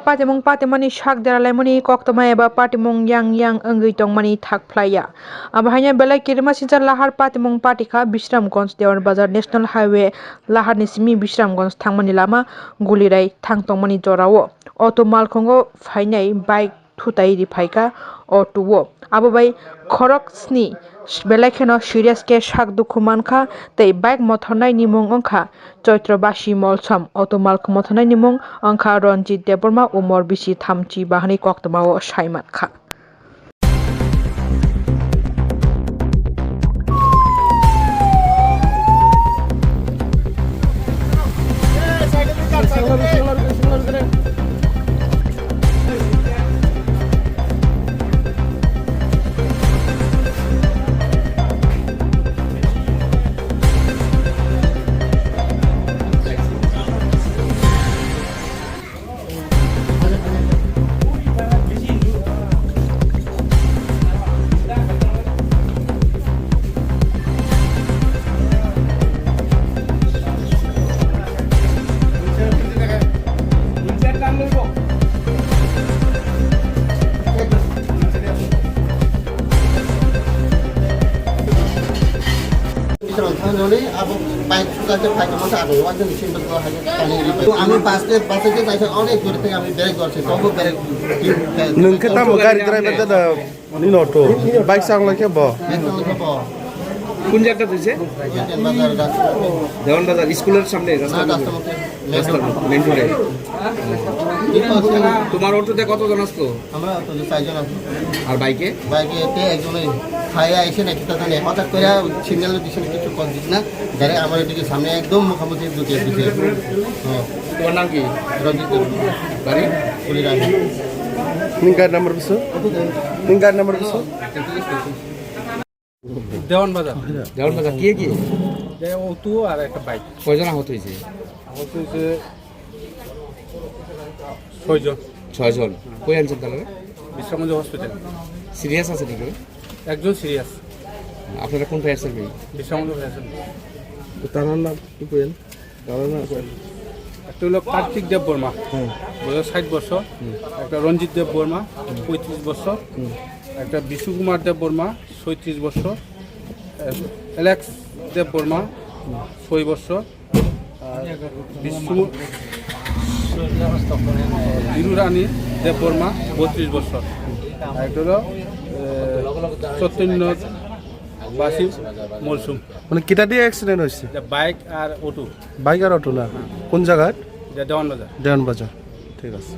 patimong patimani shak deralemani koktoma eba patimong yang angui tongmani thakphlaya abahanya belai kirma sincha lahar patimong patika Bisramganj Dewan Bazar National Highway lahar ni simi Bisramganj thangmani lama gulirai thangtongmani jorao auto malkhongo phainai bike thutai riphaika auto o ababai khoroksni belai kheno serious ke shak dukhu mankha tei bike mothornai nimung ongkha Chaitrabasi Molsam auto malkho mothornai nimung ongkha Ranjit Deborma umor bisi thamchi bahani koktomao saimatkha अब bike सुकाचे fight मसा आरो वाजन Nissin बको हाजे पानी repay तो आमी पासले के जाइछ अनेक गुरते आमी ब्रेक गर्छ तबो ब्रेक नोंखो तामो गारि ड्राइभार दा नि नटो बाइक सांगलाके ब কোন জায়গা দিছে দেওয়ান বাজার স্কুলের সামনে রাস্তা মেইন রোডে তোমার অটোতে কতজন আসতো আমরা অটোতে 4 জন আসতো আর বাইকে তে একজনই খায়া আইছে নাকি তা জানে হঠাৎ করে সিগন্যাল দিছে কিছু কল দিছ না ডাইরে আমার এদিকে সামনে একদম মুখোমুখি দুটি দিছে তোমার নাম কি রঞ্জিত বাড়ি পুলিরা নিঙ্গার নাম্বার বিছো নিঙ্গার নাম্বার বিছো দেওয়ান বাজার কে যে অটো আর একটা বাইক কয়জন আহত হয়েছে আহত হয়েছে 6 জন 6 জন কই আনছেন তাহলে বিশ্রামগঞ্জ হসপিটাল সিরিয়াস আছে নাকি একজন সিরিয়াস আপনারা কোন ফায়ার সার্ভিস বিশ্রামগঞ্জ হয়েছেন তার নাম কি কইেন তার নাম একটা হলো কার্তিক দেব বর্মা বয়স 60 বছর একটা রঞ্জিত দেব বর্মা 35 বছর একটা বিশু কুমার দেব বর্মা 37 বছর অ্যালেক্স দেব বর্মা 6 বছর আর বিশু হিরুরানী দেব বর্মা 32 বছর আর একটা হলো চৈতন্য বাসি মলসুম মানে কিটা দিয়ে অ্যাক্সিডেন্ট হইছে বাইক আর অটো বাইক আর অটো না কোন জায়গা দেওয়ান বাজার ঠিক আছে।